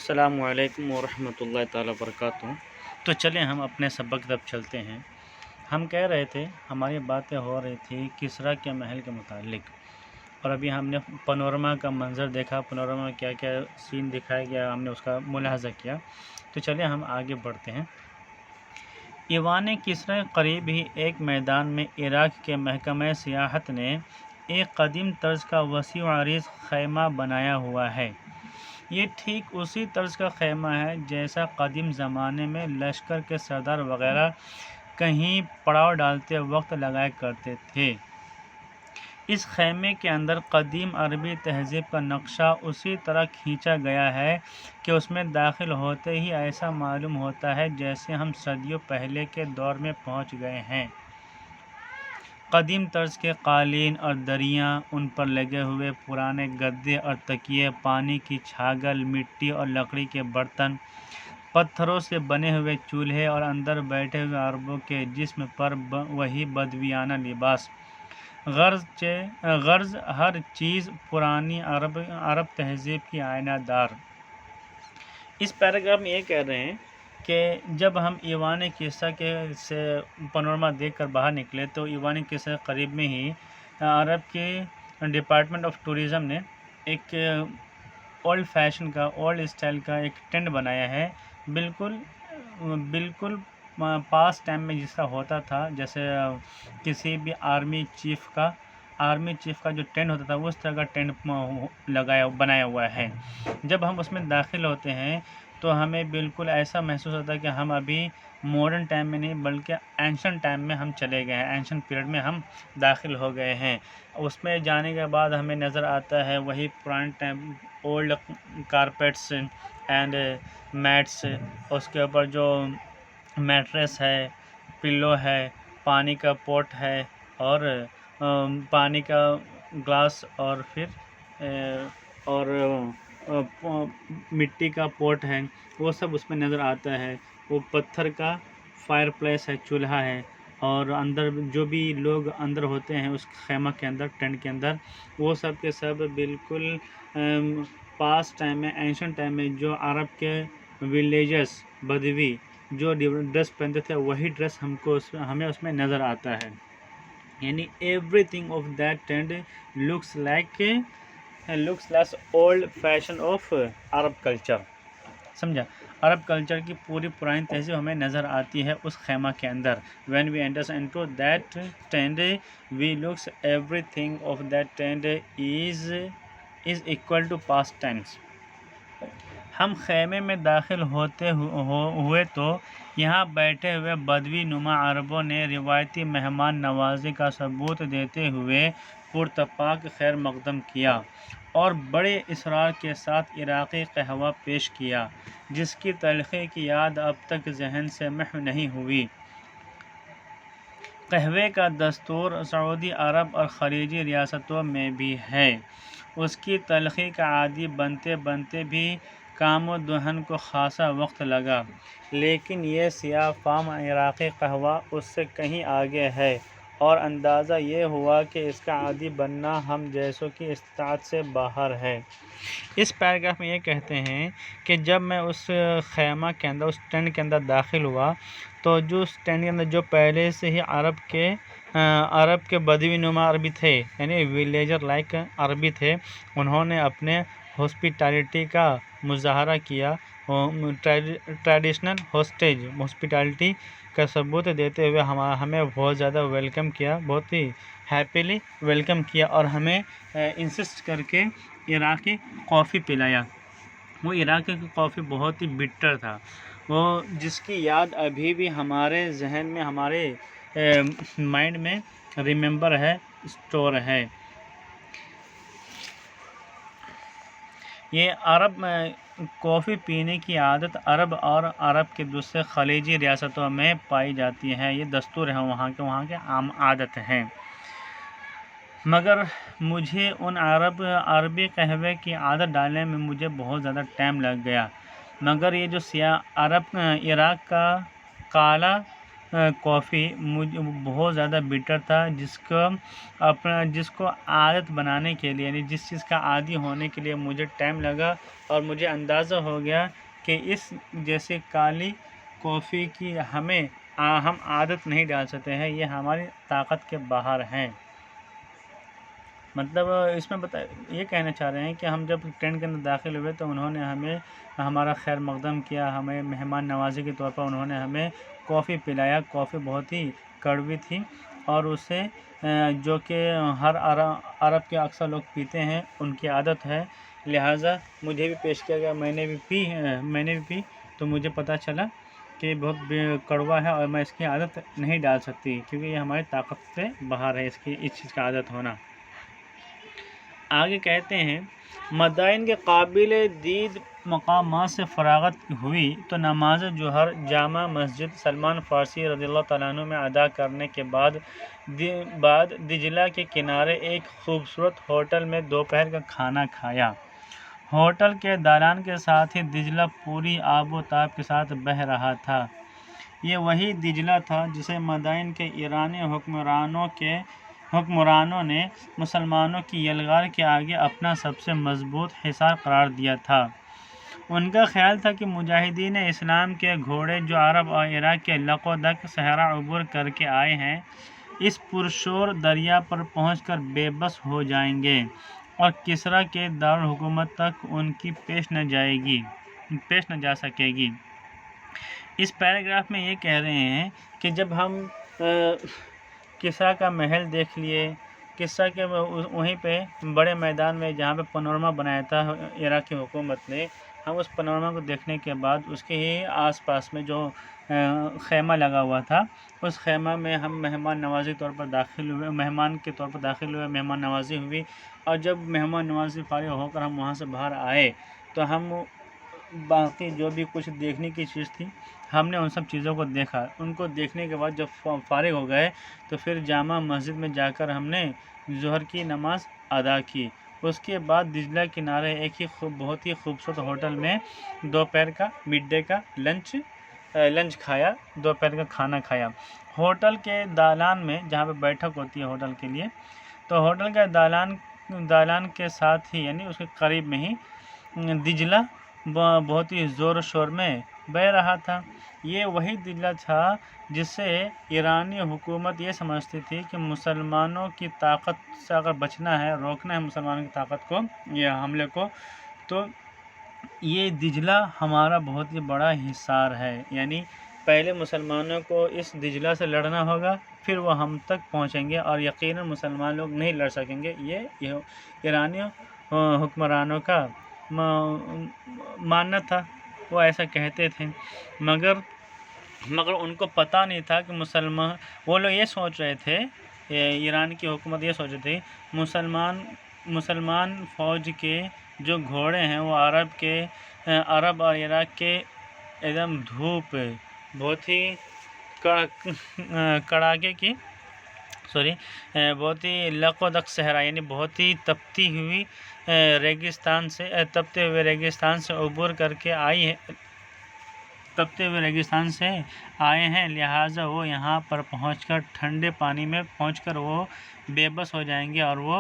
السلام علیکم ورحمۃ اللہ تعالیٰ وبرکاتہ۔ تو چلیں ہم اپنے سبق کی طرف چلتے ہیں۔ ہم کہہ رہے تھے، ہماری باتیں ہو رہی تھی کسریٰ کے محل کے متعلق، اور ابھی ہم نے پنورما کا منظر دیکھا، پنورما میں کیا کیا سین دکھایا گیا، ہم نے اس کا ملاحظہ کیا۔ تو چلیں ہم آگے بڑھتے ہیں۔ ایوان کسریٰ قریب ہی ایک میدان میں عراق کے محکمہ سیاحت نے ایک قدیم طرز کا وسیع و عریض خیمہ بنایا ہوا ہے۔ یہ ٹھیک اسی طرز کا خیمہ ہے جیسا قدیم زمانے میں لشکر کے سردار وغیرہ کہیں پڑاؤ ڈالتے وقت لگایا کرتے تھے۔ اس خیمے کے اندر قدیم عربی تہذیب کا نقشہ اسی طرح کھینچا گیا ہے کہ اس میں داخل ہوتے ہی ایسا معلوم ہوتا ہے جیسے ہم صدیوں پہلے کے دور میں پہنچ گئے ہیں۔ قدیم طرز کے قالین اور دریاں، ان پر لگے ہوئے پرانے گدے اور تکیے، پانی کی چھاگل، مٹی اور لکڑی کے برتن، پتھروں سے بنے ہوئے چولہے اور اندر بیٹھے ہوئے عربوں کے جسم پر وہی بدویانہ لباس، غرض ہر چیز پرانی عرب تہذیب کی آئینہ دار۔ اس پیراگراف میں یہ کہہ رہے ہیں کہ جب ہم ایوان کسریٰ کے سے پنورما دیکھ کر باہر نکلے تو ایوان کسریٰ قریب میں ہی عرب کے ڈپارٹمنٹ آف ٹورزم نے ایک اولڈ فیشن کا، اولڈ اسٹائل کا ایک ٹینٹ بنایا ہے، بالکل پاس ٹائم میں جس طرح ہوتا تھا، جیسے کسی بھی آرمی چیف کا جو ٹینٹ ہوتا تھا اس طرح کا ٹینٹ بنایا ہوا ہے۔ جب ہم اس میں داخل ہوتے ہیں تو ہمیں بالکل ایسا محسوس ہوتا ہے کہ ہم ابھی ماڈرن ٹائم میں نہیں بلکہ اینشنٹ ٹائم میں ہم چلے گئے ہیں، اینشنٹ پیریڈ میں ہم داخل ہو گئے ہیں۔ اس میں جانے کے بعد ہمیں نظر آتا ہے وہی پرانے time old carpets and mats, اس کے اوپر جو میٹریس ہے، پلو ہے، پانی کا پوٹ ہے اور پانی کا گلاس، اور پھر مٹی کا پوٹ ہے، وہ سب اس میں نظر آتا ہے۔ وہ پتھر کا فائر پلیس ہے، چولہا ہے، اور اندر جو بھی لوگ اندر ہوتے ہیں اس خیمہ کے اندر، ٹینٹ کے اندر، وہ سب کے سب بالکل پاس ٹائم میں، اینشنٹ ٹائم میں جو عرب کے ولیجرز، بدوی جو ڈریس پہنتے تھے وہی ڈریس ہمیں اس میں نظر آتا ہے۔ یعنی everything of that tent looks like old fashion of عرب کلچر۔ سمجھا؟ عرب کلچر کی پوری پرانی تہذیب ہمیں نظر آتی ہے اس خیمہ کے اندر۔ When we enter into that tent, we looks everything of that tent is equal to past times۔ ہم خیمے میں داخل ہوتے ہوئے تو یہاں بیٹھے ہوئے بدوی نما عربوں نے روایتی مہمان نوازی کا ثبوت دیتے ہوئے پرتپاک خیر مقدم کیا اور بڑے اصرار کے ساتھ عراقی قہوہ پیش کیا، جس کی تلخی کی یاد اب تک ذہن سے محو نہیں ہوئی۔ قہوے کا دستور سعودی عرب اور خلیجی ریاستوں میں بھی ہے۔ اس کی تلخی کا عادی بنتے بنتے بھی کام و دہن کو خاصا وقت لگا، لیکن یہ سیاہ فام عراقی قہوہ اس سے کہیں آگے ہے، اور اندازہ یہ ہوا کہ اس کا عادی بننا ہم جیسوں کی استطاعت سے باہر ہے۔ اس پیراگراف میں یہ کہتے ہیں کہ جب میں اس خیمہ کے اندر، اس ٹینٹ کے اندر داخل ہوا تو جو اس ٹینٹ کے اندر جو پہلے سے ہی عرب کے بدوی نما عربی تھے، یعنی ولیجر لائک عربی تھے، انہوں نے اپنے ہاسپٹیلٹی کا مظاہرہ کیا، ٹریڈیشنل ہاسپٹیلٹی کا ثبوت دیتے ہوئے ہمیں بہت زیادہ ویلکم کیا، بہت ہی ہیپیلی ویلکم کیا، اور ہمیں انسسٹ کر کے عراقی کافی پلایا۔ وہ عراقی کافی بہت ہی بٹر تھا، وہ جس کی یاد ابھی بھی ہمارے ذہن میں، ہمارے مائنڈ میں ریممبر ہے، اسٹور ہے۔ یہ عرب کافی پینے کی عادت عرب اور عرب کے دوسرے خلیجی ریاستوں میں پائی جاتی ہے، یہ دستور ہے، وہاں کے عام عادت ہیں۔ مگر مجھے ان عربی قہوے کی عادت ڈالنے میں مجھے بہت زیادہ ٹائم لگ گیا، مگر یہ جو سیاہ عراق کا کالا کافی مجھے بہت زیادہ بیٹر تھا، جس کو عادت بنانے کے لیے، یعنی جس چیز کا عادی ہونے کے لیے مجھے ٹائم لگا، اور مجھے اندازہ ہو گیا کہ اس جیسے کالی کافی کی ہم عادت نہیں ڈال سکتے ہیں، یہ ہماری طاقت کے باہر ہیں۔ مطلب اس میں یہ کہنا چاہ رہے ہیں کہ ہم جب ٹینٹ کے اندر داخل ہوئے تو انہوں نے ہمیں ہمارا خیر مقدم کیا، ہمیں مہمان نوازی کے طور پر انہوں نے ہمیں کافی پلایا۔ کافی بہت ہی کڑوی تھی، اور اسے جو کہ ہر عرب کے اکثر لوگ پیتے ہیں، ان کی عادت ہے، لہٰذا مجھے بھی پیش کیا گیا، میں نے بھی پی تو مجھے پتہ چلا کہ بہت کڑوا ہے اور میں اس کی عادت نہیں ڈال سکتی، کیونکہ یہ ہماری طاقت سے باہر ہے اس چیز کا عادت ہونا۔ آگے کہتے ہیں مدائن کے قابل دید مقامات سے فراغت ہوئی تو نماز جوہر جامع مسجد سلمان فارسی رضی اللہ تعالیٰ عنہ میں ادا کرنے کے بعد دجلہ کے کنارے ایک خوبصورت ہوٹل میں دوپہر کا کھانا کھایا۔ ہوٹل کے دالان کے ساتھ ہی دجلہ پوری آب و تاب کے ساتھ بہہ رہا تھا۔ یہ وہی دجلہ تھا جسے مدائن کے ایرانی حکمرانوں نے مسلمانوں کی یلغار کے آگے اپنا سب سے مضبوط حصار قرار دیا تھا۔ ان کا خیال تھا کہ مجاہدین اسلام کے گھوڑے جو عرب اور عراق کے لق و دق صحرا عبور کر کے آئے ہیں، اس پرشور دریا پر پہنچ کر بے بس ہو جائیں گے اور کسریٰ کے دارالحکومت تک ان کی پیش نہ جا سکے گی۔ اس پیراگراف میں یہ کہہ رہے ہیں کہ جب ہم کسریٰ کا محل دیکھ لیے، کسریٰ کے وہیں پہ بڑے میدان میں جہاں پہ پانورما بنایا تھا عراقی حکومت نے، ہم اس پانورما کو دیکھنے کے بعد اس کے ہی آس پاس میں جو خیمہ لگا ہوا تھا، اس خیمہ میں ہم مہمان نوازی کے طور پر داخل ہوئے، مہمان نوازی ہوئی، اور جب مہمان نوازی فارغ ہو کر ہم وہاں سے باہر آئے تو ہم باقی جو بھی کچھ دیکھنے کی چیز تھی ہم نے ان سب چیزوں کو دیکھا۔ ان کو دیکھنے کے بعد جب فارغ ہو گئے تو پھر جامع مسجد میں جا کر ہم نے ظہر کی نماز ادا کی۔ اس کے بعد دجلہ کنارے ایک ہی بہت ہی خوبصورت ہوٹل میں دوپہر کا مڈ ڈے کا لنچ کھایا، دوپہر کا کھانا کھایا۔ ہوٹل کے دالان میں جہاں پہ بیٹھک ہوتی ہے ہوٹل کے لیے، تو ہوٹل کے دالان کے ساتھ ہی یعنی اس کے قریب میں ہی دجلہ بہت ہی زور و شور میں بہہ رہا تھا۔ یہ وہی دجلہ تھا جسے ایرانی حکومت یہ سمجھتی تھی کہ مسلمانوں کی طاقت سے اگر بچنا ہے، روکنا ہے مسلمانوں کی طاقت کو یا حملے کو، تو یہ دجلہ ہمارا بہت ہی بڑا حصار ہے، یعنی پہلے مسلمانوں کو اس دجلہ سے لڑنا ہوگا، پھر وہ ہم تک پہنچیں گے، اور یقیناً مسلمان لوگ نہیں لڑ سکیں گے۔ یہ ایرانی حکمرانوں کا ماننا تھا، وہ ایسا کہتے تھے، مگر ان کو پتہ نہیں تھا کہ وہ لوگ یہ سوچ رہے تھے، ایران کی حکومت یہ سوچ رہی تھی مسلمان فوج کے جو گھوڑے ہیں وہ عرب اور عراق کے ایک دم دھوپ بہت ہی کڑاکے کی بہت ہی لق و دق صحرا، یعنی بہت ہی تپتے ہوئے ریگستان سے عبور کر کے آئے ہیں، لہٰذا وہ یہاں پر پہنچ کر ٹھنڈے پانی میں پہنچ کر وہ بے بس ہو جائیں گے اور وہ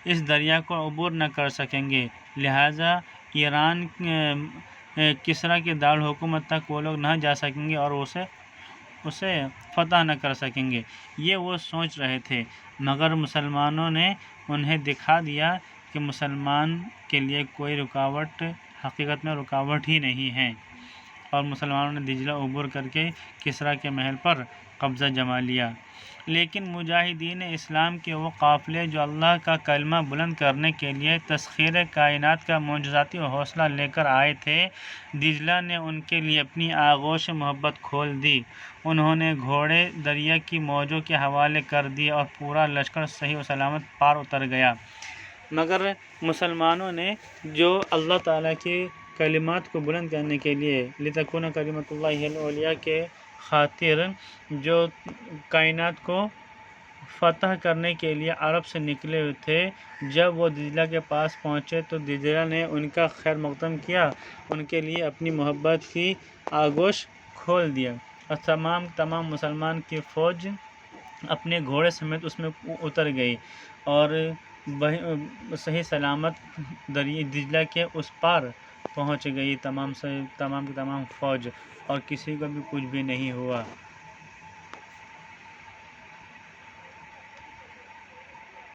اس دریا کو عبور نہ کر سکیں گے، لہٰذا ایران کسریٰ کے دارالحکومت تک وہ لوگ نہ جا سکیں گے اور اسے فتح نہ کر سکیں گے۔ یہ وہ سوچ رہے تھے، مگر مسلمانوں نے انہیں دکھا دیا کہ مسلمان کے لیے کوئی رکاوٹ حقیقت میں رکاوٹ ہی نہیں ہے، اور مسلمانوں نے دجلہ عبور کر کے کسریٰ کے محل پر قبضہ جما لیا۔ لیکن مجاہدین اسلام کے وہ قافلے جو اللہ کا کلمہ بلند کرنے کے لیے تسخیر کائنات کا معجزاتی حوصلہ لے کر آئے تھے، دجلہ نے ان کے لیے اپنی آغوش محبت کھول دی۔ انہوں نے گھوڑے دریا کی موجوں کے حوالے کر دیے اور پورا لشکر صحیح و سلامت پار اتر گیا، مگر مسلمانوں نے جو اللہ تعالیٰ کی کلمات کو بلند کرنے کے لیے لِتَكُونَ كَلِمَةُ اللَّهِ هِيَ الْعُلْيَا کے خاطر جو کائنات کو فتح کرنے کے لیے عرب سے نکلے ہوئے تھے، جب وہ دجلہ کے پاس پہنچے تو دجلہ نے ان کا خیر مقدم کیا، ان کے لیے اپنی محبت کی آغوش کھول دیا۔ اور تمام مسلمان کی فوج اپنے گھوڑے سمیت اس میں اتر گئی اور صحیح سلامت دریا دجلہ کے اس پار پہنچ گئی تمام کی تمام فوج، اور کسی کو بھی کچھ بھی نہیں ہوا۔